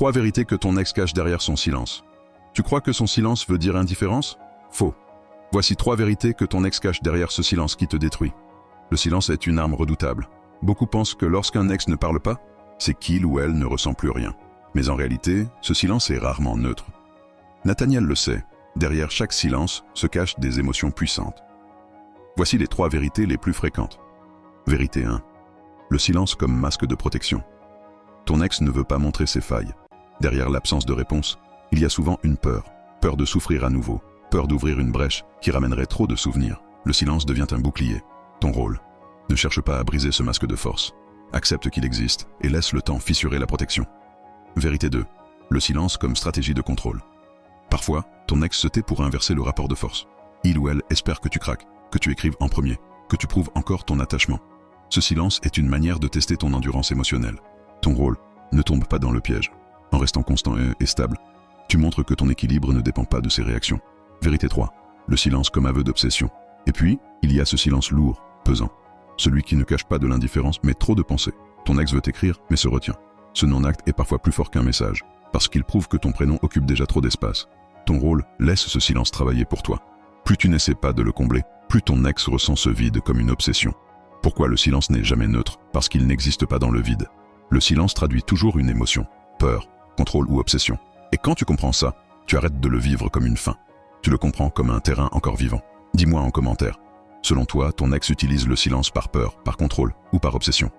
3 vérités que ton ex cache derrière son silence. Tu crois que son silence veut dire indifférence? Faux. Voici 3 vérités que ton ex cache derrière ce silence qui te détruit. Le silence est une arme redoutable. Beaucoup pensent que lorsqu'un ex ne parle pas, c'est qu'il ou elle ne ressent plus rien. Mais en réalité, ce silence est rarement neutre. Nathaniel le sait, derrière chaque silence se cachent des émotions puissantes. Voici les 3 vérités les plus fréquentes. Vérité 1. Le silence comme masque de protection. Ton ex ne veut pas montrer ses failles. Derrière l'absence de réponse, il y a souvent une peur. Peur de souffrir à nouveau. Peur d'ouvrir une brèche qui ramènerait trop de souvenirs. Le silence devient un bouclier. Ton rôle. Ne cherche pas à briser ce masque de force. Accepte qu'il existe et laisse le temps fissurer la protection. Vérité 2. Le silence comme stratégie de contrôle. Parfois, ton ex se tait pour inverser le rapport de force. Il ou elle espère que tu craques, que tu écrives en premier, que tu prouves encore ton attachement. Ce silence est une manière de tester ton endurance émotionnelle. Ton rôle, ne tombe pas dans le piège. En restant constant et stable, tu montres que ton équilibre ne dépend pas de ses réactions. Vérité 3. Le silence comme aveu d'obsession. Et puis, il y a ce silence lourd, pesant. Celui qui ne cache pas de l'indifférence mais trop de pensées. Ton ex veut t'écrire mais se retient. Ce non-acte est parfois plus fort qu'un message, parce qu'il prouve que ton prénom occupe déjà trop d'espace. Ton rôle laisse ce silence travailler pour toi. Plus tu n'essaies pas de le combler, plus ton ex ressent ce vide comme une obsession. Pourquoi le silence n'est jamais neutre? Parce qu'il n'existe pas dans le vide. Le silence traduit toujours une émotion, peur, contrôle ou obsession. Et quand tu comprends ça, tu arrêtes de le vivre comme une fin. Tu le comprends comme un terrain encore vivant. Dis-moi en commentaire. Selon toi, ton ex utilise le silence par peur, par contrôle ou par obsession?